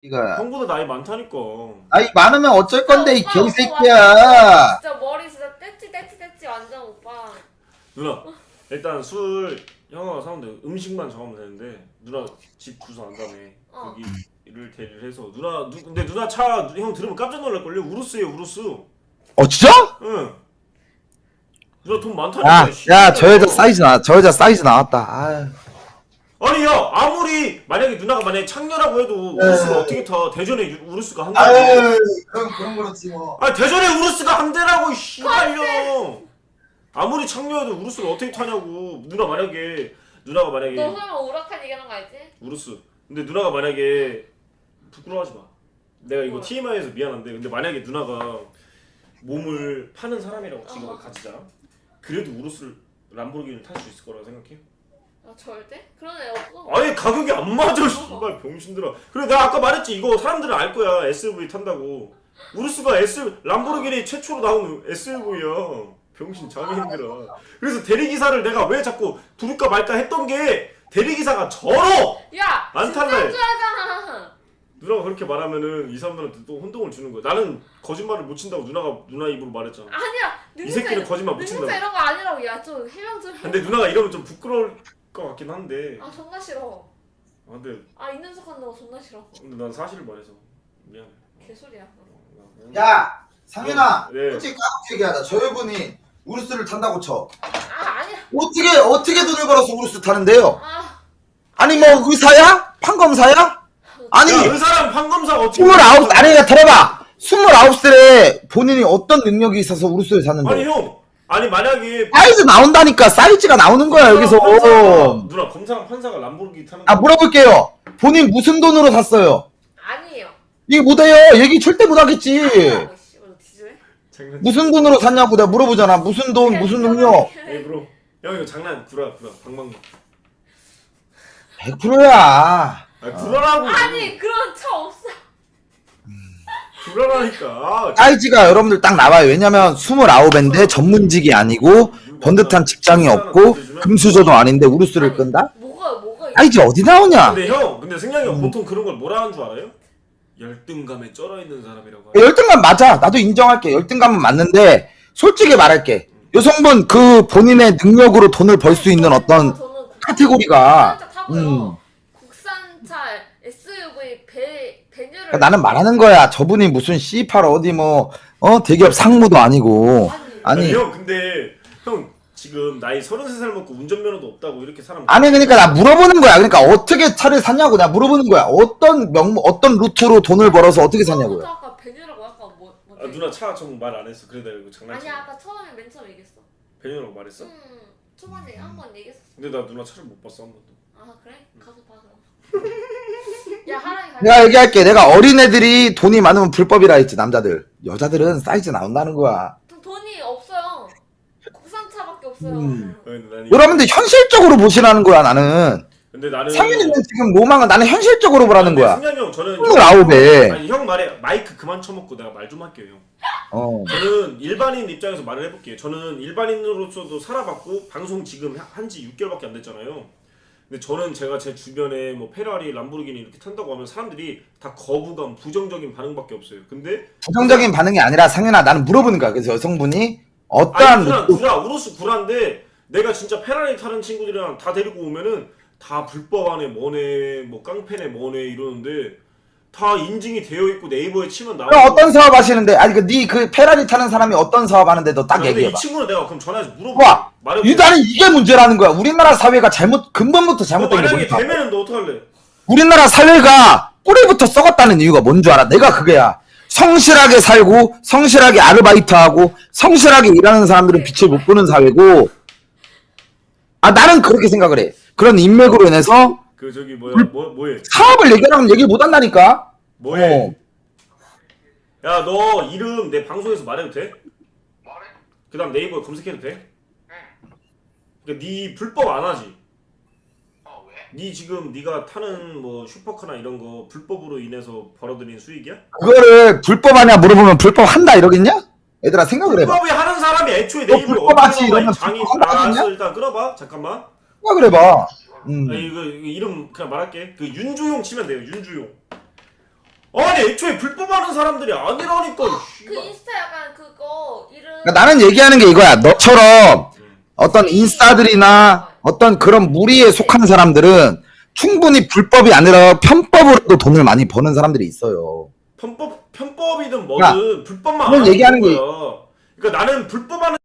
이거 형보다 나이 많다니까. 아이 많으면 어쩔 건데 이 오빠, 개새끼야. 진짜 머리 진짜 떼찌 완전 오빠. 누나 일단 술 형아가 사는데 음식만 정하면 되는데 누나 집 주소 안다며. 거기를 대리를 해서 근데 누나 차 형 들으면 깜짝 놀랄걸요? 우루스예요 우루스. 진짜? 응. 누나 돈 많다니까. 야 저 여자 사이즈 저 여자 사이즈 나왔다. 아유. 아니 야 아무리 만약에 누나가 만약에 창녀라고 해도 우루스가 어떻게 타? 대전에 우루스가 한 대지. 아유 그런 그렇지 뭐. 아 대전에 우루스가 한 대라고 씨발려. 아무리 창녀여도 우루스를 어떻게 타냐고. 누나가 만약에 너 설마 우락한 얘기하는 거 알지? 우루스. 근데 누나가 만약에 부끄러워하지 마. 내가 이거 TMI에서 미안한데 근데 만약에 누나가 몸을 파는 사람이라고 지금 가지자. 그래도 우루스를 람보르기니를 탈 수 있을 거라고 생각해? 아 절대? 그런 애 없어. 아니 가격이 안 맞아 씨발 병신들아. 그래 내가 아까 말했지 이거 사람들은 알 거야 SUV 탄다고. 우루스가 람보르기니 최초로 나온 SUV야. 병신 장애인들아. 그래서 대리기사를 내가 왜 자꾸 부를까 말까 했던 게 대리기사가 저러! 야! 안 탈래. 진짜 하잖아. 누나가 그렇게 말하면은 이 사람들한테 또 혼동을 주는 거야. 나는 거짓말을 못 친다고 누나 입으로 말했잖아. 아니야. 이 새끼는 거짓말 못 친다고. 능력자 이런 거 아니라고. 야 좀 해명 좀 해. 근데 누나가 이러면 좀 부끄러울 것 같긴 한데. 아 존나 싫어. 근데 있는 척 한다고 존나 싫어. 난 사실을 말해서 미안해. 개소리야. 야 상윤아 네. 솔직히 까놓고 얘기하자. 저 여분이 우루스를 탄다고 쳐. 아니야. 어떻게 돈을 벌어서 우루스 타는데요? 아 아니 뭐 의사야? 판검사야? 아니 야, 의사랑 판검사가 어떻게 29 아니 들어봐 29살에 본인이 어떤 능력이 있어서 우루스를 샀는데 아니 형 아니 만약에 사이즈 나온다니까. 사이즈가 나오는 거야 여기서. 누나 검사랑 판사가 람보르기니 타는 아 물어볼게요. 본인 무슨 돈으로 샀어요? 아니에요. 이게 못해요. 얘기 절대 못하겠지. 아니라고 씨. 너 뒤질래? 장난. 무슨 돈으로 샀냐고 내가 물어보잖아. 무슨 돈 무슨 능력. 에이 브로 형 이거 장난 구라 방망 100%야. 구라라고. 아니 그런 차 없어. 구라라니까. 사이즈가 여러분들 딱 나와요. 왜냐면 29인데 전문직이 아니고 번듯한 직장이 없고 금수저도 아닌데 우루스를 끈다? 뭐가 사이즈 어디 나오냐? 근데 승냥이 형 보통 그런 걸 뭐라 하는 줄 알아요? 열등감에 쩔어 있는 사람이라고. 열등감 맞아. 나도 인정할게. 열등감은 맞는데 솔직히 말할게. 여성분 그 본인의 능력으로 돈을 벌 수 있는 어떤 카테고리가 국산차 SUV 배뉴를 그러니까 나는 말하는 거야. 저분이 무슨 C8 어디 뭐 대기업 상무도 아니고 아니 형 근데 형 지금 나이 33살 먹고 운전면허도 없다고 이렇게 사람. 아니 그러니까 나 물어보는 거야. 그러니까 어떻게 차를 샀냐고 내가 물어보는 거야. 어떤 루트로 돈을 벌어서 어떻게 샀냐고요. 아까 배뉴라고 아까 뭐 누나 차 좀 말 안 했어. 그래 내가 이거 장난치. 아니야 아까 처음에 맨 처음 얘기했어. 배뉴라고 말했어? 초반에 한 번 얘기했어. 근데 나 누나 차를 못 봤어 한 번도. 아 그래? 가서 봐 그럼. 야 하랑이 가. 내가 얘기할게. 내가 어린애들이 돈이 많으면 불법이라 했지. 남자들. 여자들은 사이즈 나온다는 거야. 돈이 없어요. 국산차밖에 없어요. 근데 난 여러분들 현실적으로 보시라는 거야 나는. 근데 나는 상윤이는 지금 로망은 나는 현실적으로 보라는 거야. 승냥이 형 저는 29에. 아니 형 말에 마이크 그만 쳐먹고 내가 말 좀 할게요 형. 저는 일반인 입장에서 말을 해볼게요. 저는 일반인으로서도 살아봤고 방송 지금 한지 6개월밖에 안 됐잖아요. 근데 저는 제가 제 주변에 뭐 페라리, 람보르기니 이렇게 탄다고 하면 사람들이 다 거부감, 부정적인 반응밖에 없어요. 근데 부정적인 반응이 아니라 상윤아 나는 물어보는 거야. 그래서 여성분이 어떠한 우루스 구라인데 내가 진짜 페라리 타는 친구들이랑 다 데리고 오면은 다 불법 안에 뭐네 뭐 깡패네 뭐네 이러는데 다 인증이 되어 있고 네이버에 치면 나오고. 어떤 사업 하시는데 아니 그 페라리 타는 사람이 어떤 사업 하는데 너 딱 근데 얘기해봐. 이 친구는 내가 그럼 전화해서 봐. 물어봐. 나는 이게 문제라는 거야. 우리나라 사회가 근본부터 잘못된 게 만약에 뭐야? 되면은 너 어떡할래? 우리나라 사회가 뿌리부터 썩었다는 이유가 뭔 줄 알아? 내가 그게야. 성실하게 살고 성실하게 아르바이트하고 성실하게 일하는 사람들은 빛을 못 보는 사회고. 나는 그렇게 생각을 해. 그런 인맥으로 인해서 그 저기 뭐해? 사업을 얘기하면 얘기 못 한다니까. 뭐해? 야 너 이름 내 방송에서 말해도 돼? 말해? 그다음 네이버에 검색해도 돼? 그러니까 네 불법 안 하지? 왜? 네 지금 네가 타는 뭐 슈퍼카나 이런 거 불법으로 인해서 벌어들인 수익이야? 그거를 불법 하냐 물어보면 불법 한다 이러겠냐? 얘들아 생각을 해봐. 불법이 하는 사람이 애초에 네이버에 불법하지 이러면 장이 불법한다 하겠냐? 알았어 일단 끊어봐 잠깐만. 생각을 해봐. 이거 이름 그냥 말할게. 그 윤주용 치면 돼요. 윤주용. 아니 애초에 불법하는 사람들이 아니라니까. 그 인스타 약간 그거 이름. 그러니까 나는 얘기하는 게 이거야. 너처럼 어떤 인싸들이나 어떤 그런 무리에 속한 사람들은 충분히 불법이 아니라 편법으로도 돈을 많이 버는 사람들이 있어요. 편법이든 뭐든 불법만 안 그런 하는 얘기하는 거야. 그러니까 나는 불법하는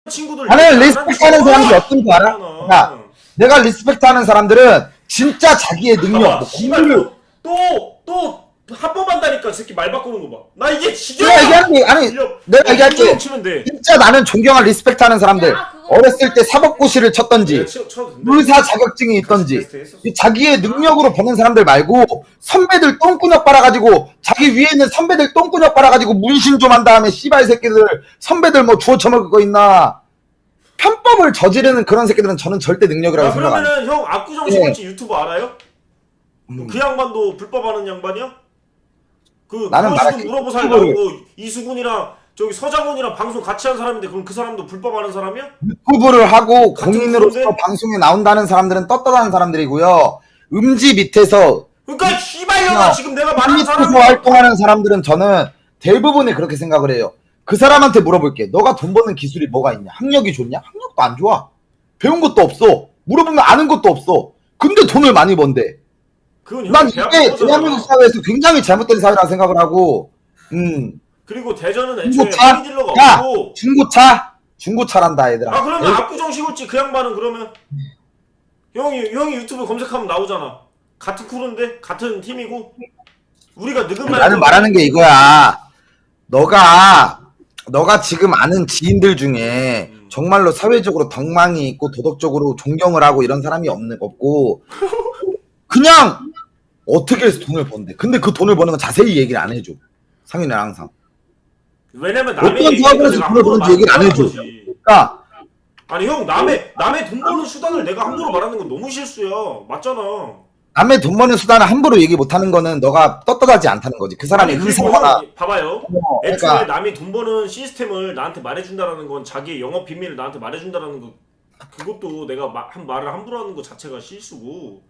친구들 나는 리스펙하는 사람들이 어떤지 알아? 그러니까 내가 리스펙하는 사람들은 진짜 자기의 능력, 뭐 공부를 또 합법한다니까 이 새끼 말 바꾸는 거 봐. 나 이게 지겨워. 내가 얘기하는 게 아니 내가 얘기할게. 치면 돼. 진짜 나는 존경한 리스펙하는 사람들. 야, 그거 어렸을 때 사법고시를 쳤던지 내가 쳐도 된대. 의사 자격증이 있던지 테스트 했었어. 이 자기의 능력으로 버는 사람들 말고 선배들 똥꾸녕 빨아가지고 자기 위에 있는 선배들 똥꾸녕 빨아가지고 문신 좀 한 다음에 씨발 새끼들 선배들 뭐 주워 처먹을 거 있나 편법을 저지르는 그런 새끼들은 저는 절대 능력이라고 야, 생각 안 해요. 그러면은 형 압구정 시골집 유튜버 알아요? 그 양반도 불법하는 양반이야? 그 나는 그거 말할게. 지금 물어보살 유튜브를. 나오고 이수근이랑 저기 서장훈이랑 방송 같이 한 사람인데 그럼 그 사람도 불법하는 사람이야? 유튜브를 하고 같은 공인으로서 프로인데? 방송에 나온다는 사람들은 떳떳한 사람들이고요. 음지 밑에서 그러니까 씨발년아 지금 내가 말하는 밑에서 사람이 활동하는 사람들은 저는 대부분이 그렇게 생각을 해요. 그 사람한테 물어볼게. 너가 돈 버는 기술이 뭐가 있냐? 학력이 좋냐? 학력도 안 좋아. 배운 것도 없어. 물어보면 아는 것도 없어. 근데 돈을 많이 번대. 그건 난 형 대학 이게 거잖아. 대한민국 사회에서 굉장히 잘못된 사회라고 생각을 하고 그리고 대전은 애초에 중고차? 하이딜러가 야! 없고 중고차란다 얘들아. 아 그러면 압구정 시골집 그 양반은 그러면 형이 유튜브 검색하면 나오잖아. 같은 크루인데 같은 팀이고 우리가 느금만 나는 말하는 게 이거야. 너가 지금 아는 지인들 중에 정말로 사회적으로 덕망이 있고 도덕적으로 존경을 하고 이런 사람이 없고 그냥 어떻게 해서 돈을 번대. 근데 그 돈을 버는 건 자세히 얘기를 안 해줘. 상윤이는 항상. 왜냐면 남의 어떤 얘기니까 사업을 해서 내가 돈을 함부로 버는지 얘기를 안 말하는 해줘. 거지. 그러니까 아니 형 남의 돈 버는 수단을 내가 함부로 말하는 건 너무 실수야. 맞잖아. 남의 돈 버는 수단을 함부로 얘기 못하는 거는 너가 떳떳하지 않다는 거지. 그 사람이 그리고 의사거나 형, 봐봐요. 애초에 그러니까 남이 돈 버는 시스템을 나한테 말해준다라는 건 자기의 영업 비밀을 나한테 말해준다라는 거 그것도 내가 말을 함부로 하는 것 자체가 실수고.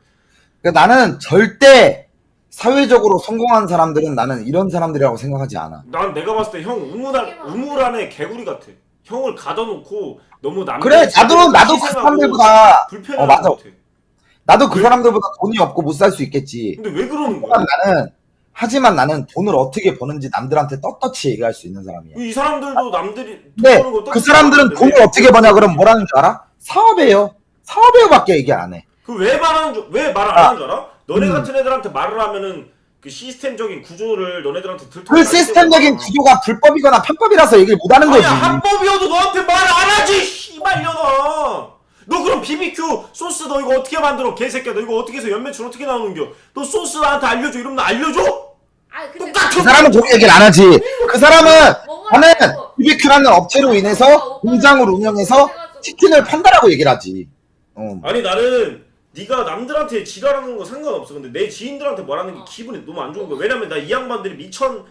그러니까 나는 절대 사회적으로 성공한 사람들은 나는 이런 사람들이라고 생각하지 않아. 난 내가 봤을 때 형 우물 안에 개구리 같아. 형을 가둬놓고 너무 남 그래 나도 그 사람들보다 불편한 맞아. 것 같아. 나도 그 사람들보다 돈이 없고 못 살 수 있겠지. 근데 왜 그러는 거야? 하지만 나는 돈을 어떻게 버는지 남들한테 떳떳이 얘기할 수 있는 사람이야. 이 사람들도 남들이 돈 근데 버는 거 그 똑같이 사람들은 하는데 돈을 왜- 어떻게 버냐 그러면 뭐라는 줄 알아? 사업이에요. 사업이요밖에 얘기 안 해. 그 왜 말하는 왜 말을 안 하는 줄 알아? 너네 같은 애들한테 말을 하면은 그 시스템적인 구조를 너네들한테 들통. 그 시스템적인 구조가 불법이거나 편법이라서 얘기를 못 하는 거지. 아니 합법이어도 너한테 말 안 하지 씨발년아. 너 그럼 BBQ 소스 너 이거 어떻게 만들어 개새끼야. 너 이거 어떻게 해서 연매출 어떻게 나오는겨. 너 소스 나한테 알려줘 이러면 나 알려줘? 아니 근데 똑같아. 그 사람은 그렇게 얘기를 안 하지. 그 사람은 뭐가 나는 아니고. BBQ라는 업체로 인해서 공장을 운영해서 치킨을 판다라고 얘기를 하지. 아니 나는 네가 남들한테 지랄하는 거 상관없어. 근데 내 지인들한테 말하는 게 기분이 너무 안 좋은 거야. 왜냐면 나 이 양반들이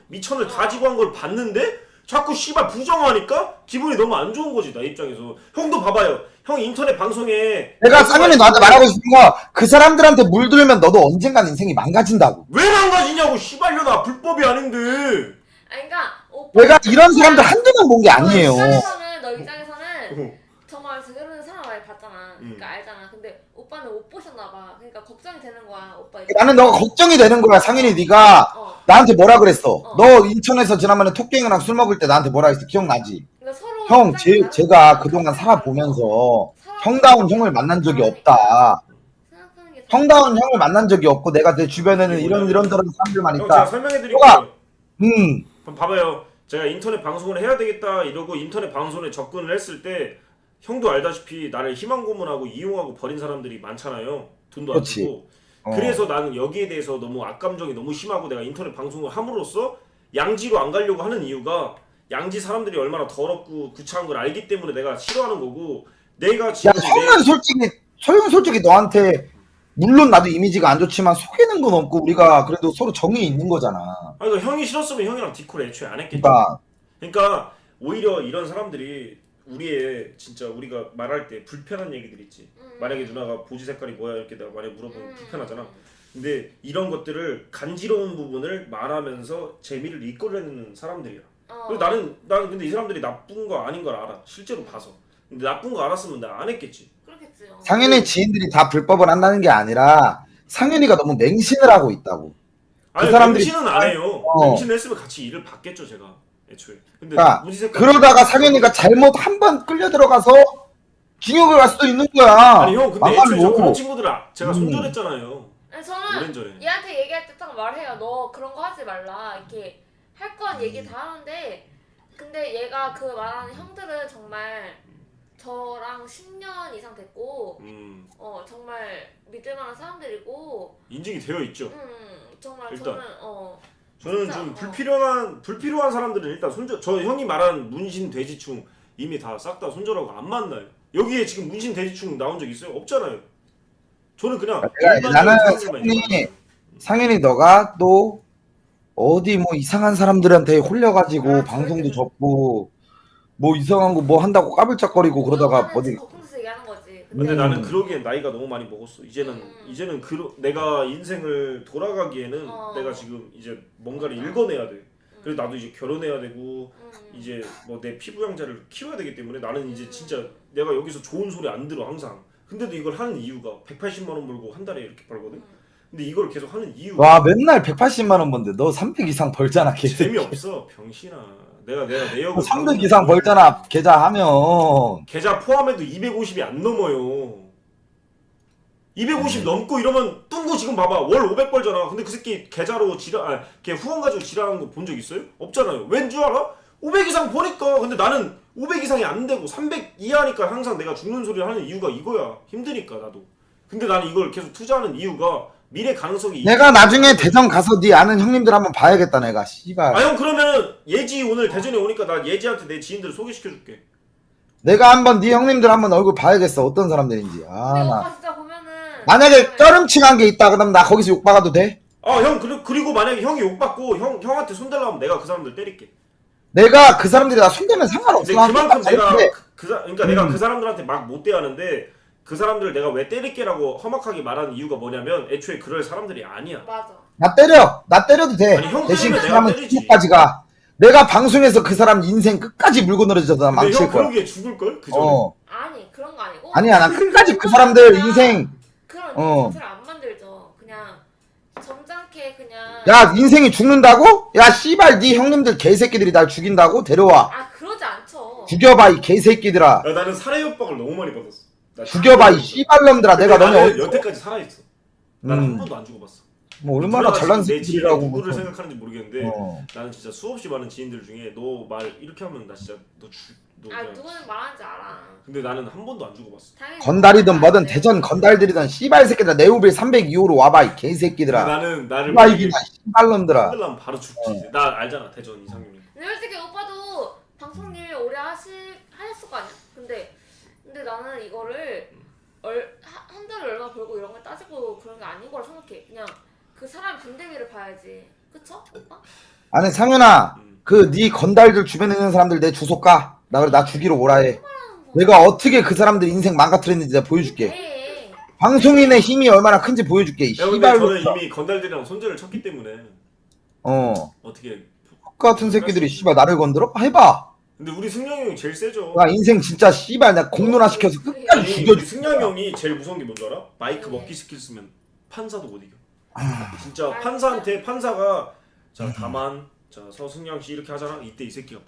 미천을 가지고 한 걸 봤는데 자꾸 씨발 부정하니까 기분이 너무 안 좋은 거지 나 입장에서. 형도 봐봐요. 형 인터넷 방송에 내가 상현이 너한테 말하고 싶은 거 그 사람들한테 물들면 너도 언젠간 인생이 망가진다고. 왜 망가지냐고 씨발려나 불법이 아닌데. 아니 그러니까 오빠 내가 이런 사람들 한두 명 본 게 아니에요. 너 입장에서는 정말 제대로 된 사람 많이 봤잖아. 그러니까 알잖아. 근데 오빠는 못 보셨나 봐. 그러니까 걱정이 되는 거야. 오빠 나는 너가 걱정이 되는 거야. 상현이 네가 나한테 뭐라 그랬어? 어. 너 인천에서 지난번에 토끼형이랑 술 먹을 때 나한테 뭐라 했어? 기억나지? 그러니까 서로 형, 입장이 다르니까. 제가 그동안 살아보면서 형다운 형을 만난 적이 없다. 생각하는 게 형다운 형을 만난 적이 없고 내가 내 주변에는 이런 저런 사람들만 형 제가 있다. 설명해드릴게요. 너가 그럼 봐봐요. 제가 인터넷 방송을 해야 되겠다 이러고 인터넷 방송에 접근을 했을 때 형도 알다시피 나를 희망 고문하고 이용하고 버린 사람들이 많잖아요. 돈도 안 그렇지. 주고. 그래서 나는 여기에 대해서 너무 악감정이 너무 심하고 내가 인터넷 방송을 함으로써 양지로 안 가려고 하는 이유가 양지 사람들이 얼마나 더럽고 구차한 걸 알기 때문에 내가 싫어하는 거고. 내가 야, 지금 형은 솔직히 너한테 물론 나도 이미지가 안 좋지만 속이는 건 없고 우리가 그래도 서로 정이 있는 거잖아. 아니 그러니까 형이 싫었으면 형이랑 디콜 애초에 안 했겠죠. 그러니까 오히려 이런 사람들이 우리의 진짜 우리가 말할 때 불편한 얘기들 있지. 만약에 누나가 보지 색깔이 뭐야 이렇게 내가 만약에 물어보면 불편하잖아. 근데 이런 것들을 간지러운 부분을 말하면서 재미를 이끌어내는 사람들이야. 그리고 나는 근데 이 사람들이 나쁜 거 아닌 걸 알아. 실제로 봐서. 근데 나쁜 거 알았으면 나 안 했겠지. 그렇겠지. 상윤의 지인들이 다 불법을 한다는 게 아니라 상윤이가 너무 맹신을 하고 있다고. 아니 사람들이- 맹신은 안 해요. 어. 맹신을 했으면 같이 일을 받겠죠 제가 애초에. 근데 그러니까 무지색깔- 그러다가 상윤이가 잘못 한 번 끌려 들어가서 징역을 갈 수도 있는 거야. 아니 형 근데 애초에 저 그런 막말로. 친구들 제가 손절했잖아요. 아니, 오랜 저는 전에. 얘한테 얘기할 때 딱 말해요. 너 그런 거 하지 말라. 이렇게 할 건 얘기 다 하는데 근데 얘가 그 말하는 형들은 정말 저랑 10년 이상 됐고 정말 믿을 만한 사람들이고 인증이 되어 있죠. 정말 일단. 저는 저는 진짜, 좀 불필요한 사람들은 일단 손절. 저 형이 말한 문신 돼지충 이미 다 싹 다 손절하고 안 만나요. 여기에 지금 문신 돼지충 나온 적 있어요? 없잖아요. 저는 그냥 나는 일반적인 사람들만 상윤이 너가 또 어디 뭐 이상한 사람들한테 홀려가지고 방송도 접고 뭐 이상한 거 뭐 한다고 까불짝거리고 그러다가 어디 거꾸로서 얘기하는 거지. 근데 나는 그러기엔 나이가 너무 많이 먹었어. 이제는 내가 인생을 돌아가기에는 내가 지금 이제 뭔가를 읽어내야 돼. 그래서 나도 이제 결혼해야 되고 이제 뭐 내 피부 양자를 키워야 되기 때문에 나는 이제 진짜 내가 여기서 좋은 소리 안 들어 항상. 근데도 이걸 하는 이유가 180만 원 벌고 한 달에 이렇게 벌거든. 근데 이걸 계속 하는 이유가 와 맨날 180만 원 번데 너 300 이상 벌잖아 계속. 재미없어 병신아. 내가 내역을 300 이상 벌잖아 계좌 하면. 계좌 포함해도 250이 안 넘어요. 250 넘고 이러면 뚱구 지금 봐봐 월 500 벌잖아. 근데 그 새끼 계좌로 걔 후원 가지고 지랄하는 거 본 적 있어요? 없잖아요. 왠 줄 알아? 500 이상 버니까. 근데 나는 500 이상이 안 되고 300 이하니까 항상 내가 죽는 소리를 하는 이유가 이거야. 힘드니까 나도. 근데 나는 이걸 계속 투자하는 이유가 미래 가능성이 내가 나중에 대전 가서 네 아는 형님들 한번 봐야겠다 내가 씨발. 형 그러면 예지 오늘 대전에 오니까 나 예지한테 내 지인들 소개시켜줄게. 내가 한번 네 형님들 한번 얼굴 봐야겠어 어떤 사람들인지. 근데 나 오빠 진짜 보면은 만약에 쩌름칭한 게 있다 그러면 나 거기서 욕 박아도 돼? 형 그리고 만약에 형이 욕받고 형한테 손대려면 내가 그 사람들 때릴게. 내가 그 사람들이 나 손대면 상관없어. 근데 그만큼 내가 잘해. 그러니까 내가 그 사람들한테 막 못 대하는데 그 사람들을 내가 왜 때릴게라고 험악하게 말하는 이유가 뭐냐면 애초에 그럴 사람들이 아니야. 맞아. 나 때려도 돼. 아니, 형 대신 그 때리면 사람은 내가 때리지. 지옥까지 가. 내가 방송에서 그 사람 인생 끝까지 물고 늘어져도 나 근데 망칠 형 거야. 그러기에 죽을걸? 그 전에. 아니 그런 거 아니고 아니야 나 끝까지 그 사람들 인생. 그런 자체를 안 만들죠. 그냥 점잖게 그냥 야 인생이 죽는다고? 야 씨발 네 형님들 개새끼들이 날 죽인다고? 데려와. 그러지 않죠. 죽여봐 이 개새끼들아. 야, 나는 살해 협박을 너무 많이 받았어. 나 죽여봐 이 씨발놈들아. 내가 너네 나는 어디 여태까지 살아있어. 나는 한 번도 안 죽어봤어. 뭐 얼마나 잘난 내 지인이 새끼들이라고. 누구를 뭐. 생각하는지 모르겠는데 어. 나는 진짜 수없이 많은 지인들 중에 너 말 이렇게 하면 나 진짜 너 그냥- 누구는 말하는지 알아. 근데 나는 한 번도 안 죽어봤어. 당연히 건달이든 뭐든 안 돼. 대전 건달들이든 씨발 새끼들 네오빌 302호로 와봐 이 개새끼들아. 근데 나는 나를 누가 이기나 씨발놈들아. 흔들라면 바로 죽지. 나 알잖아 대전 이상형이. 근데 솔직히 오빠도 방송 일 오래 하셨을 거 아니야. 근데 나는 이거를 한 달에 얼마 벌고 이런 걸 따지고 그런 게 아닌 거라 생각해. 그냥 그 사람 분대기를 봐야지. 그쵸? 오빠? 아니 상윤아 그 네 건달들 주변에 있는 사람들 내 주소 까. 나 죽이러 오라 해. 내가 어떻게 그 사람들 인생 망가뜨렸는지 내가 보여줄게. 네. 방송인의 힘이 얼마나 큰지 보여줄게. 이 야 근데 저는 씨발로. 이미 건달들이랑 손절을 쳤기 때문에 어떻게 같은 새끼들이 씨발 나를 건들어? 해봐. 근데 우리 승량이 형이 제일 세죠. 나 인생 진짜 씨발 내가 공론화 시켜서 끝까지 아니 우리 죽여줄 승량이 형이 제일 무서운 게 뭔지 알아? 마이크 먹기 스킬 쓰면 판사도 못 이겨. 진짜 판사한테 판사가 자 다만 자 서승량 씨 이렇게 하잖아. 이때 이 새끼가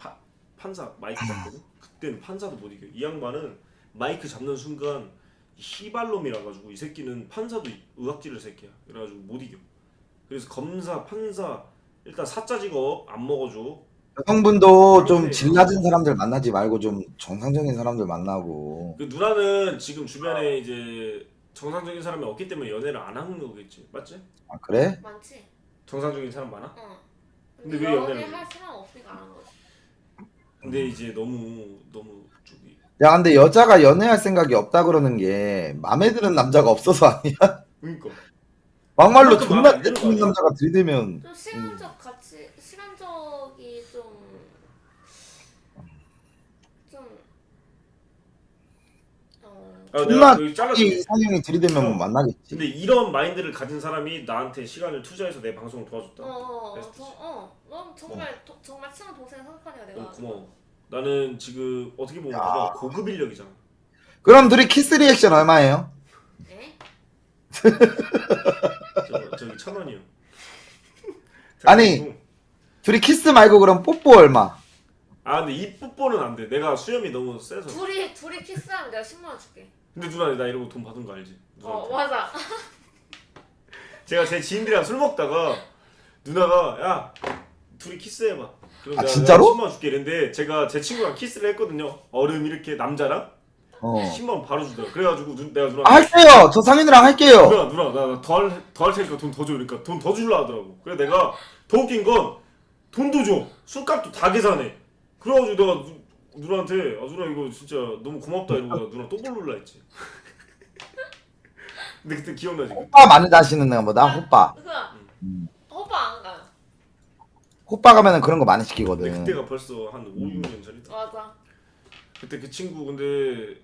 판사 마이크 잡거든. 그때는 판사도 못 이겨. 이 양반은 마이크 잡는 순간 희발놈이라 가지고 이 새끼는 판사도 의학질을 새끼야. 그래가지고 못 이겨. 그래서 검사 판사 일단 사자 직업 안 먹어줘. 여성분도 좀 질 낮은 사람들 만나지 말고 좀 정상적인 사람들 만나고. 그 누나는 지금 주변에 이제 정상적인 사람이 없기 때문에 연애를 안 하는 거겠지, 맞지? 아 그래? 많지. 정상적인 사람 많아? 어. 근데 왜 연애를 해? 할 사람 없으니까 안 하는 거지. 근데 이제 너무 저기 야 근데 여자가 연애할 생각이 없다 그러는 게 맘에 드는 남자가 없어서 아니야? 그러니까 막말로 그것도 존나 마음에 안 드는 거 예쁜 아니야? 남자가 들이대면 좀 시간적이 좀 존나 여기 잘라줄게. 이상형이 들이대면 만나겠지. 근데 이런 마인드를 가진 사람이 나한테 시간을 투자해서 내 방송을 도와줬다. 넌 정말 정말 친한 동생 생각하냐 내가. 고마워. 나는 지금 어떻게 보면 야. 누나 고급 인력이잖아. 그럼 둘이 키스 리액션 얼마예요? 네? 저기 1,000원이요. 아니. 둘이 키스 말고 그럼 뽀뽀 얼마? 아 근데 이 뽀뽀는 안 돼. 내가 수염이 너무 세서. 둘이 키스하면 내가 10만 원 줄게. 근데 누나 나 이러고 돈 받은 거 알지? 누나한테. 맞아. 제가 제 지인들이랑 술 먹다가 누나가 야 둘이 키스해봐. 그럼 아, 내가 진짜로? 10만 원 줄게 이랬는데 제가 제 친구랑 키스를 했거든요. 얼음 이렇게 남자랑 10만 원 바로 주더라. 그래가지고 내가 누나 할게요. 저 상현이랑 할게요. 누나 나더할 테니까 돈 더 줘. 그러니까 돈 더 주려 하더라고. 그래 내가 더 웃긴 건 돈도 줘. 술값도 다 계산해. 그래가지고 내가 누나한테 아 누나 이거 진짜 너무 고맙다 이러고 내가 누나 또 부르려 했지. 근데 그때 기억나지? 호빠 많이 다시는 애가 뭐다? 호빠. 오빠 안 가요. 호빠 가면은 그런 거 많이 근데 시키거든. 그때가 벌써 한 5, 6년 전이다. 맞아. 그때 그 친구 근데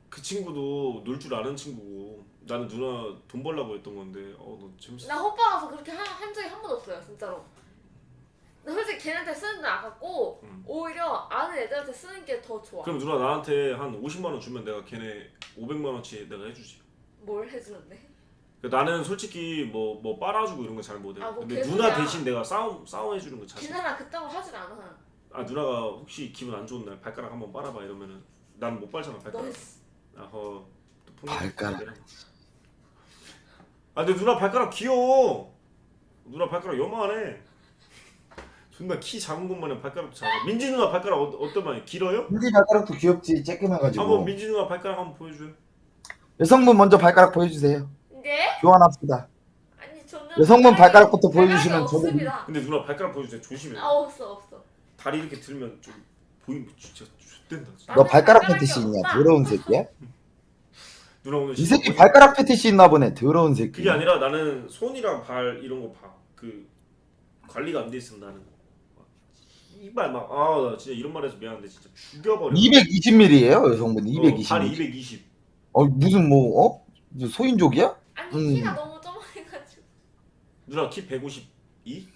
그 친구도 놀 줄 아는 친구고 나는 누나 돈 벌라고 했던 건데 너 재밌어. 나 오빠 가서 그렇게 한 적이 한 번도 없어요 진짜로. 나 솔직히 걔네한테 쓰는 돈 아깝고 오히려 아는 애들한테 쓰는 게 더 좋아. 그럼 누나 나한테 한 50만 원 주면 내가 걔네 500만 원치 내가 해주지. 뭘 해주는데? 나는 솔직히 뭐 빨아주고 이런 거 잘 못해. 아, 뭐 근데 개소리야. 누나 대신 내가 싸움 해주는 거 자신. 걔네랑 그딴 거 하진 않아. 아 누나가 혹시 기분 안 좋은 날 발가락 한번 빨아봐 이러면은 난 못 빨잖아 발가락. 아허 또 폭력 발가락. 되나? 아 근데 누나 발가락 귀여워. 누나 발가락 요만해. 존나 키 작은 것만에 발가락도 작아. 민지 누나 발가락 어떤 말이야? 길어요? 민지 발가락도 귀엽지. 쬐끔해가지고. 한번 민지 누나 발가락 한번 보여줘요. 여성분 먼저 발가락 보여주세요. 네? 교환합시다. 아니 저는 여성분 발가락부터 발가락이 보여주시면 저도 없습니다. 근데 누나 발가락 보여주세요. 조심해. 없어. 다리 이렇게 들면 좀 보이면 진짜 X된다. 진짜. 너 발가락 발가락이 패티시 있냐? 없다. 더러운 새끼야? 누나 오늘 이 새끼 발가락 패티시 있나 보네. 더러운 새끼. 그게 아니라 나는 손이랑 발 이런 거 봐. 그 관리가 안 돼 있으면 나는 이발 막 나 진짜 이런 말해서 미안한데 진짜 죽여버려. 220mm예요 여성분. 220. 발이 220. 무슨 무슨 소인족이야? 아니 키가 너무 좁아해가지고. 누나 키 152?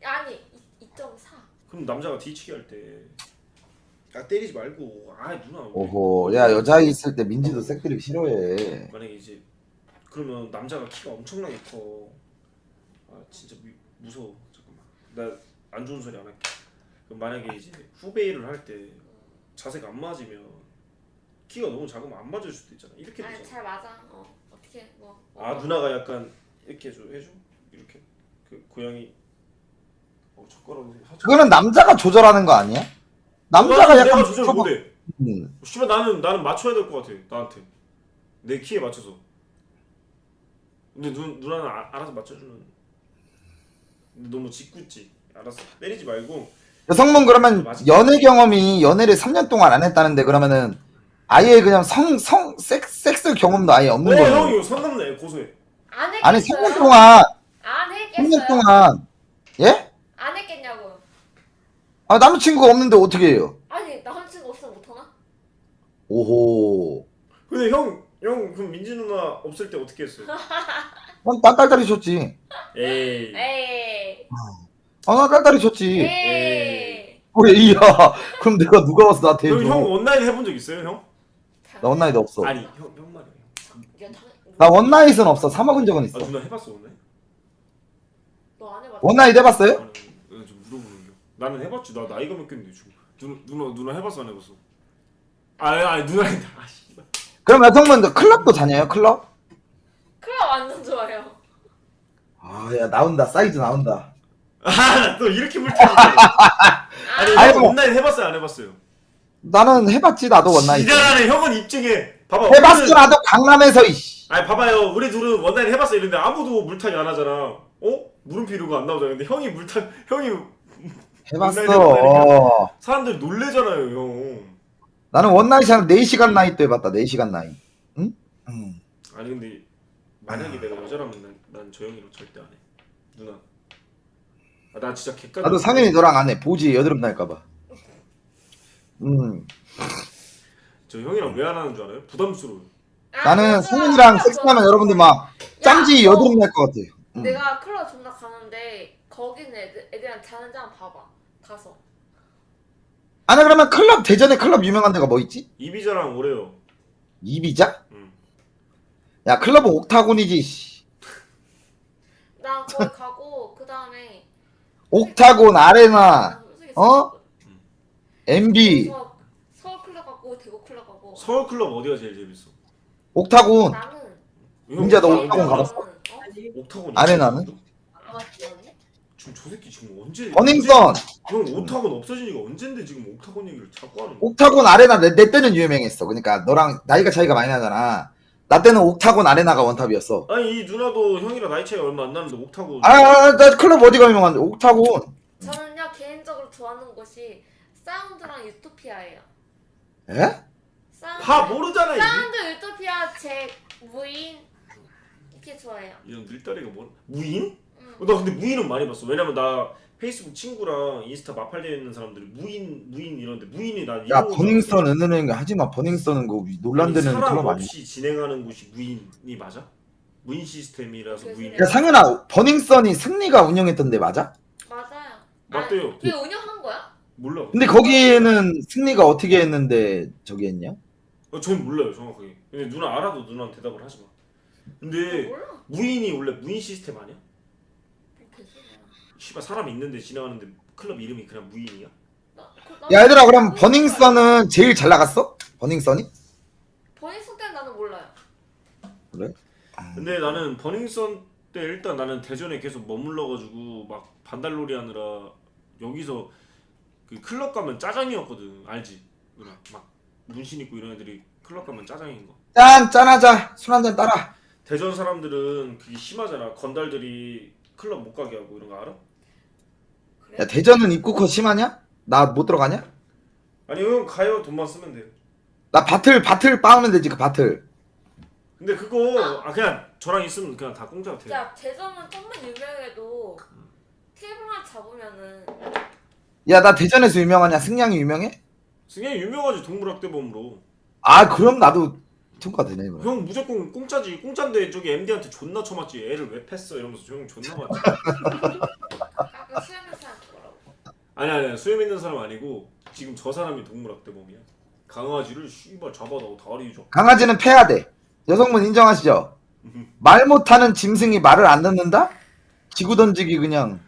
아니 2.4. 그럼 남자가 뒤치기 할 때 때리지 말고 누나 오호. 야 여자 있을 때 민지도 색들이 싫어해. 만약에 이제 그러면 남자가 키가 엄청나게 커. 진짜 무서워. 잠깐만 나 안 좋은 소리 안 할게. 그럼 만약에 이제 후배를 할 때 자세가 안 맞으면 키가 너무 작으면 안 맞을 수도 있잖아. 이렇게 되잖아. 잘 맞아. 어떻게 뭐. 누나가 약간 이렇게 해줘 이렇게 그 고양이 젓가락으로 하죠. 그거는 남자가 조절하는 거 아니야? 남자가 내가 약간 조절 못해. 음. 씨발 나는 맞춰야 될 것 같아. 나한테 내 키에 맞춰서. 근데 누나는 알아서 맞춰주는. 근데 너무 짓궂지. 알았어. 때리지 말고. 여성분 그러면 연애 경험이 연애를 3년 동안 안 했다는데 그러면은 아예 그냥 섹스 경험도 아예 없는 거예요? 형 이거 선 넘네. 고소해. 안 했겠어요? 아니 3년 동안 안 했겠어요? 3년 동안 예? 안 했겠냐고요? 남자친구가 없는데 어떻게 해요? 아니 남자친구 없으면 못하나? 오호. 근데 형 그럼 민지 누나 없을 때 어떻게 했어요? 난 딸딸이 쳤지. 에이. 에이. 나 딸딸이 쳤지. 에이. 왜 이야? 그럼 내가 누가 와서 나한테 그럼 해줘? 형 원나잇 해본 적 있어요, 형? 나 원나잇 없어. 아니 형 말이야. 야, 나 원나잇은 없어. 사 먹은 적은 있어. 누나 해봤어 원나잇? 너안 해봤어? 원나잇 해봤어요? 좀 물어보는 게. 나는 해봤지. 나 나이가 몇 갠데 지금. 누나 해봤어 안 해봤어? 아니 누나 했다. 씨발. 그럼 여성분 클럽도 다녀요? 클럽? 클럽 완전 좋아요. 야 나온다. 사이즈 나온다. 나 또 이렇게 물타기. 아니 아니, 형 뭐. 원나잇 해봤어요 안 해봤어요? 나는 해봤지. 나도 원나잇. 지랄하네. 형은 입증해. 봐봐. 해봤어. 우리는- 나도 강남에서 이씨. 아니 봐봐요. 우리 둘은 원나잇 해봤어 이랬는데 아무도 물타기 안 하잖아. 물음표가 안 나오잖아. 근데 형이 해봤어. 원나잇 사람들 놀래잖아요, 형. 나는 원나잇이 한 4시간 나잇도 해봤다. 4시간 나잇. 응? 아니 근데 만약에 내가 여자라면 난 저 형이랑 절대 안 해. 누나. 나 진짜 객관. 나도 상현이 너랑 안 해. 보지 여드름 날까봐. 저 형이랑 왜 안 하는 줄 알아요? 부담스러워요. 나는 성훈이랑 섹스하면 여러분들 막 짱지 여드름 날 것 같아. 내가 클럽 존나 가는데 거기는 애들이랑 자는지 한번 봐봐. 가서. 아니 그러면 클럽 대전에 클럽 유명한 데가 뭐 있지? 이비자랑 오래요. 이비자? 응. 야 클럽은 옥타곤이지. 씨. 나 거기 가고 그 다음에 옥타곤 아레나 어? MB 서울 클럽 가고 대구 클럽 가고. 서울 클럽 어디가 제일 재밌어? 옥타곤 나는 민지야, 너 형, 옥타곤 가봤어? 옥타곤 아레나는? 안 가봤지. 지금 저 새끼 지금 언제? 버닝썬 형 옥타곤 없어진 지가 언젠데 지금 옥타곤 얘기를 자꾸 하는 거야? 옥타곤 아레나 내 때는 유명했어. 그러니까 너랑 나이가 차이가 많이 나잖아. 나 때는 옥타곤 아레나가 원탑이었어. 아니 이 누나도 형이랑 나이 차이가 얼마 안 나는데 옥타곤. 나 클럽 어디가 유명한데? 옥타곤. 저는요 개인적으로 좋아하는 곳이 사운드랑 유토피아예요. 에? 사운드, 다 모르잖아 이 사운드 유토피아 제 무인 이렇게 좋아해요. 이런 늘다리가 뭐 무인? 응. 나 근데 무인은 많이 봤어. 왜냐면 나 페이스북 친구랑 인스타 마팔되어 있는 사람들이 무인 이런데 무인이 난 야 이런 거 버닝썬 은은한 거 하지마. 버닝썬은 그 논란되는 사람 클럽 아니야. 없이 진행하는 곳이 무인이 맞아? 무인 시스템이라서 무인이 야 상현아 버닝썬이 승리가 운영했던 데 맞아? 맞아요. 맞대요. 그게 운영한 거야? 몰라. 근데 거기에는 승리가 어떻게 했는데 저기 했냐? 전 몰라요 정확하게. 근데 누나 알아도 누나는 대답을 하지 마. 근데 몰라. 무인이 원래 무인 시스템 아니야? 개소리야. 씨발 사람 있는데 지나가는데 클럽 이름이 그냥 무인이야? 야 얘들아 그럼 버닝썬은 제일 잘 나갔어? 버닝썬이? 버닝썬 때는 나는 몰라요. 그래? 근데 나는 버닝썬 때 일단 나는 대전에 계속 머물러가지고 막 반달놀이 하느라 여기서 그 클럽 가면 짜장이었거든. 알지? 누나 막 문신 입고 이런 애들이 클럽 가면 짜장인 거. 짠하자. 술 한잔 따라. 대전 사람들은 그게 심하잖아. 건달들이 클럽 못 가게 하고 이런 거 알아? 그래? 야 대전은 입국허 심하냐? 나 못 들어가냐? 아니 형 가요. 돈만 쓰면 돼요. 나 바틀 빠으면 되지 그 바틀. 근데 그거 그냥 저랑 있으면 그냥 다 공짜가 돼요. 야 대전은 좀만 유명해도 테이블 하나 잡으면은 야 나 대전에서 유명하냐? 승량이 유명해? 승현이 유명하지 동물학대범으로. 아 그럼 나도 통과되네 그럼. 형 무조건 공짜지. 공짜인데 저기 MD한테 존나 쳐맞지. 애를 왜 팼어 이러면서 형 존나 맞지. 아까 수영한 사람 그거라고. 아니 수염 있는 사람 아니고 지금 저 사람이 동물학대범이야. 강아지를 씨발 잡아다고 다리 줘. 강아지는 패야 돼. 여성분 인정하시죠? 말 못하는 짐승이 말을 안 듣는다? 지구 던지기 그냥.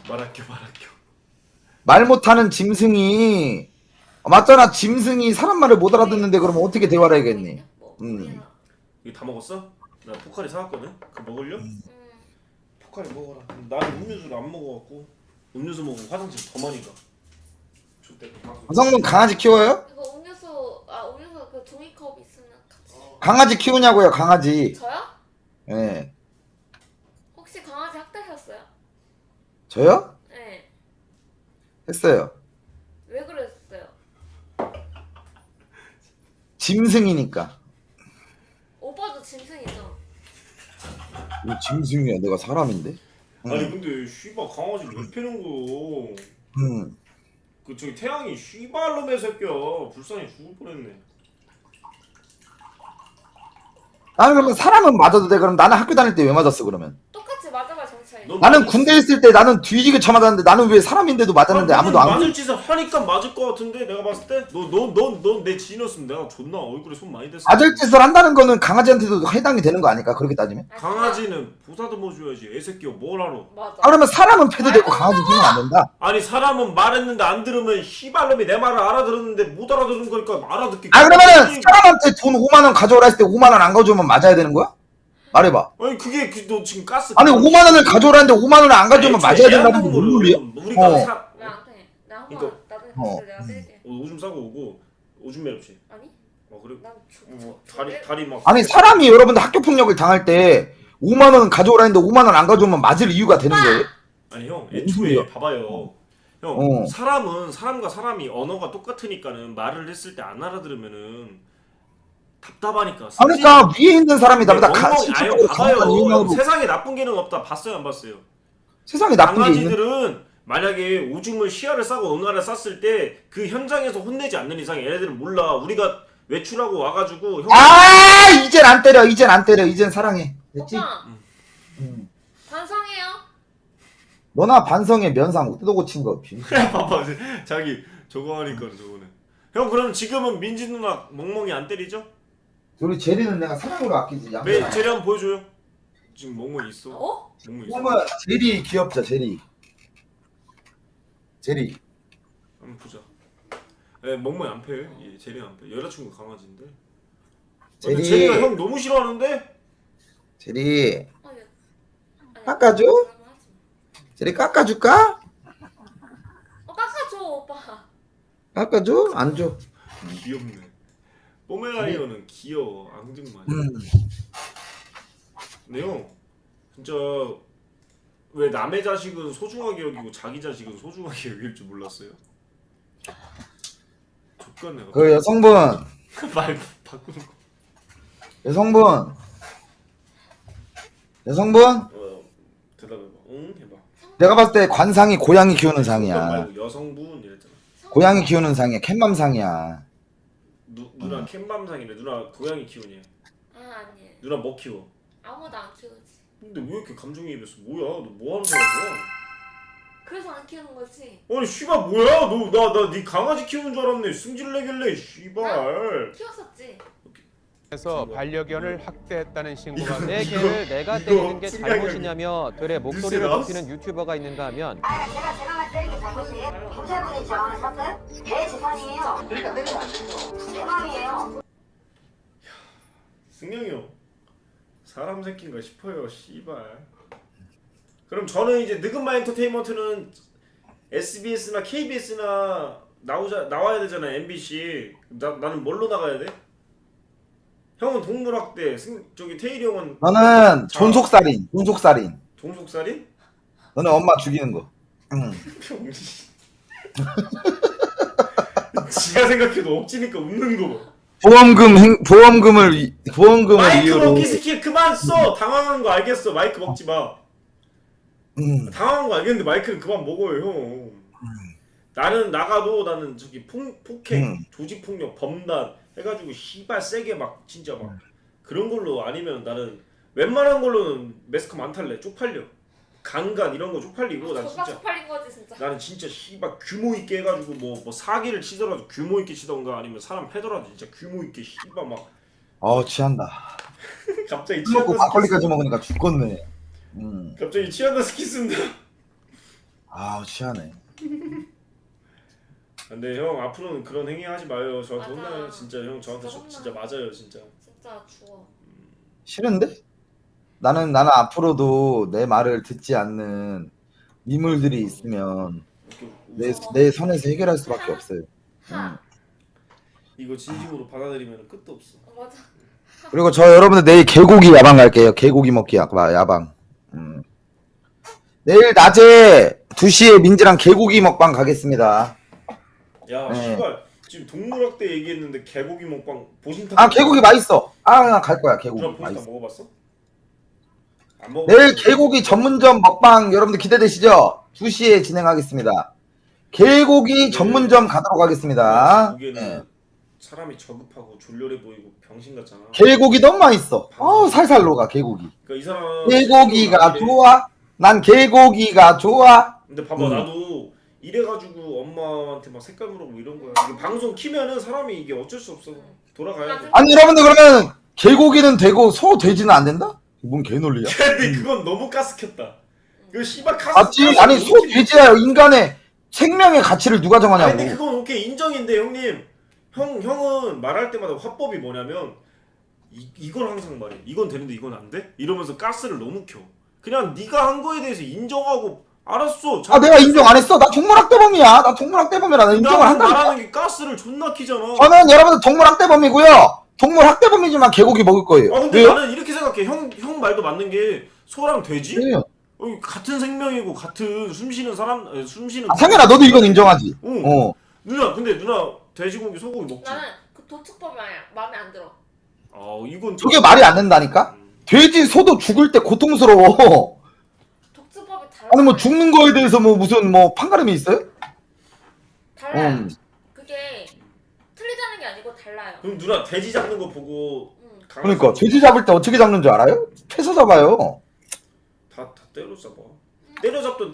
말할게. 말 못하는 짐승이 맞잖아. 짐승이 사람 말을 못 알아듣는데 그러면 어떻게 대화를 해야겠니? 뭐, 음. 이거 다 먹었어? 나 포카리 사왔거든. 그거 먹을려? 음. 포카리 먹어라. 나는 음료수를 안 먹어갖고 음료수 먹으면 화장실 더 많이 가. 여성분 강아지 키워요? 이거 음료수 그 종이컵 있으면 같이. 강아지 키우냐고요 강아지. 저요? 예. 혹시 강아지 학대하셨어요? 저요? 네. 했어요. 왜 그랬어요? 짐승이니까. 오빠도 짐승이죠. 왜 짐승이야? 내가 사람인데. 아니 근데 씨발 강아지 왜 패는 거요? 그 저기 태양이 씨발놈의 새끼야. 불쌍히 죽을 뻔했네. 아니 그러면 사람은 맞아도 돼. 그럼 나는 학교 다닐 때 왜 맞았어 그러면? 똑같이 맞아봐 정차이. 넌 나는 맞을 군대 있을 때 나는 뒤지게 쳐맞았는데 나는 왜 사람인데도 맞았는데 아무도 안. 맞을 짓을 하니까 맞을 것 같은데 내가 봤을 때 넌 내 지인이었으면 내가 존나 얼굴에 손 많이 댔어. 맞을 짓을 한다는 거는 강아지한테도 해당이 되는 거 아닐까 그렇게 따지면? 강아지는 보다듬어 줘야지. 애새끼가 뭘 알아? 맞아. 아 그러면 사람은 패도 되고 강아지 패면 안 된다. 아니 사람은 말했는데 안 들으면 씨발놈이 내 말을 알아들었는데 못 알아들은 거니까 알아듣기. 아 그러면은 사람한테 돈 5만 원 가져오라 했을 때 5만 원 안 가져오면 맞아야 되는 거야? 말해봐. 아니 그게 너 지금 가스. 아니 5만 원을 가져오라는데 5만 원을 안 가져오면 맞아야 된다는 게 무슨 논리야? 우리가 어. 사 왜안 돼? 나 한번 이거- 나중에 어. 봤을 때 내가 때릴게. 오줌 싸고 오고 오줌 매렵지. 아니? 그래? 난 다리 막. 아니 사람이 여러분들 학교 폭력을 당할 때 5만 원 가져오라 했는데 5만 원 안 가져오면 맞을 이유가 되는 거예요? 아니 형 무슨 애초에 소리야? 봐봐요. 형 어. 사람은 사람과 사람이 언어가 똑같으니까는 말을 했을 때 안 알아들으면은 답답하니까. 그러니까 위에 있는 사람이 나보다 아유 신체적으로 강한 봐봐요. 이유로 세상에 나쁜 기능 없다. 봤어요 안 봤어요? 세상에 나쁜 게 있는. 강아지들은 만약에 오줌을 시야를 싸고 응아를 쌌을 때 그 현장에서 혼내지 않는 이상 얘네들은 몰라. 우리가 외출하고 와가지고 형 아 이젠 안 때려 이젠 안 때려 이젠 사랑해 됐지? 오빠 반성해요. 너나 반성해 면상 뜯어 고친 거 없지. 봐봐 자기 저거 하니까 저거는 형 그럼 지금은 민지 누나 멍멍이 안 때리죠? 우리 제리는 내가 사랑으로 아끼지. 매 제리 한번 보여줘요. 지금 멍멍이 있어. 어? 멍멍이 있어. 한번 제리 귀엽죠 제리. 제리. 한번 보자. 에 멍멍이 안 패. 얘 제리 안 패. 여자친구 강아지인데. 근데 제리. 제리가 형 너무 싫어하는데? 제리. 어, 얘- 아니, 깎아줘? 그러면 하지 마. 제리 깎아줄까? 깎아줘 오빠. 깎아줘? 안 줘. 귀엽네. 포메라니언은 귀여워. 앙증맞아. 근데 형 진짜 왜 남의 자식은 소중하게 여기고 자기 자식은 소중하게 여길 줄 몰랐어요? 족같네. 그 여성분. 말 바꾸는 거. 여성분. 여성분? 대답해봐. 응 해봐. 내가 봤을 때 관상이 고양이 키우는 상이야. 말고 여성분 이랬잖아. 고양이 키우는 상이야. 캣맘상이야. 누나 캔밤상이래. 누나 고양이 키우니? 아 아니. 누나 뭐 키워? 아무도 안 키우지. 근데 왜 이렇게 감정이입했어? 뭐야? 너 뭐 하는 사람이야? 그래서 안 키우는 거지. 아니 씨발 뭐야? 너 네 강아지 키우는 줄 알았네. 승질내길래 씨발. 키웠었지. 그래서 반려견을 학대했다는 신고가 이거- 내 이거- 개를 내가 이거 때리는 게 승리하게 잘못이냐며 들의 목소리를 뉴스에 나왔어? 높이는 유튜버가 있는가 하면 제가 때리는 게 잘못이에요? 경찰분이 저항을 샀어요? 제 재산이에요. 그러니까 때리면 안 되죠. 제 맘이에요. 승영이 형 사람 새끼인가 싶어요. 씨발. 그럼 저는 이제 느금마 엔터테인먼트는 SBS나 KBS나 나와야 되잖아. MBC. 나는 뭘로 나가야 돼? 형은 동물학대, 저기 태일이 형은 너는 존속살인. 존속살인. 종속살인? 너는 엄마 죽이는 거. 응. 병신. 지가 생각해도 억지니까 웃는 거 봐. 보험금을 마이크 이유로. 먹기 스킬 그만 써. 당황한 거 알겠어. 마이크 먹지 마. 당황한 거 알겠는데 마이크는 그만 먹어요, 형. 나는 나가도 나는 저기 폭행, 조직폭력, 범단 해가지고 씨발 세게 막 진짜 막 그런 걸로 아니면 나는 웬만한 걸로는 매스컴 안 탈래. 쪽팔려. 강간 이런 거 쪽팔리고 난 존나 진짜 쪽팔린 거지 진짜. 나는 진짜 씨발 규모 있게 해가지고 뭐 사기를 치더라도 규모 있게 치던가 아니면 사람 패더라도 진짜 규모 있게 씨발 막 취한다. 갑자기 술 먹고 취한다 막걸리까지 먹으니까 죽겠네. 갑자기 취한다 스키 쓴다. 취하네. 근데 형 앞으로는 그런 행위 하지 마요. 저한테 맞아. 혼나요. 진짜 형 저한테 진짜 진짜 맞아요 진짜. 진짜 죽어. 싫은데? 나는 앞으로도 내 말을 듣지 않는 미물들이 있으면 내 선에서 해결할 수밖에 없어요. 하. 이거 진심으로 받아들이면 끝도 없어. 맞아. 그리고 저 여러분들 내일 개고기 야방 갈게요. 개고기 먹기 야방. 내일 낮에 2시에 민지랑 개고기 먹방 가겠습니다. 야 네. 씨발 지금 동물학대 얘기했는데 개고기 먹방 보신탕. 개고기 맛있어. 나 갈 거야. 개고기 그럼 보신탕 맛있어. 먹어봤어? 안 먹어. 내일 개고기 전문점 먹방 여러분들 기대되시죠? 2시에 진행하겠습니다. 개고기 전문점 가도록 하겠습니다. 무게는 네. 사람이 저급하고 졸렬해 보이고 병신 같잖아. 개고기 너무 맛있어. 살살 녹아 개고기. 그러니까 이 사람 개고기가 이래- 좋아. 난 개고기가 좋아. 근데 봐봐 나도 이래가지고 엄마한테 막 색깔 물어보고 이런 거야. 이게 방송 키면은 사람이 이게 어쩔 수 없어. 돌아가야 돼. 아니 여러분들 그러면 개고기는 되고 소 돼지는 안 된다? 뭔 개논리야? 근데 그건 너무 가스켰다. 그 씨발 맞지? 아니 소 돼지야 인간의 생명의 가치를 누가 아니 정하냐고. 근데 그건 오케이 인정인데 형님. 형은 말할 때마다 화법이 뭐냐면 이걸 항상 말해. 이건 되는데 이건 안 돼? 이러면서 가스를 너무 켜. 그냥 네가 한 거에 대해서 인정하고 알았어. 내가 인정 안 했어. 나 동물학대범이야. 나 동물학대범이라 나 인정을 한다. 말하는 게 가스를 존나 키잖아. 저는 여러분들 동물학대범이고요. 동물학대범이지만 개고기 먹을 거예요. 근데 왜요? 나는 이렇게 생각해. 형 말도 맞는 게 소랑 돼지? 왜요? 같은 생명이고 같은 숨쉬는 사람, 숨쉬는. 상현아 너도 이건 인정하지? 응. 누나 근데 누나 돼지고기 소고기 먹지? 나는 그 도축법이 마음에 안 들어. 이건 저게 말이 안 된다니까? 돼지 소도 죽을 때 고통스러워. 독주법이 달라. 아니 뭐 죽는 거에 대해서 뭐 무슨 판가름이 있어요? 달라. 그게 틀리다는 게 아니고 달라요. 그럼 누나 돼지 잡는 거 보고 응. 그러니까 돼지 잡을 때 어떻게 잡는 줄 알아요? 패서 잡아요. 다 때려 잡아. 때려 잡던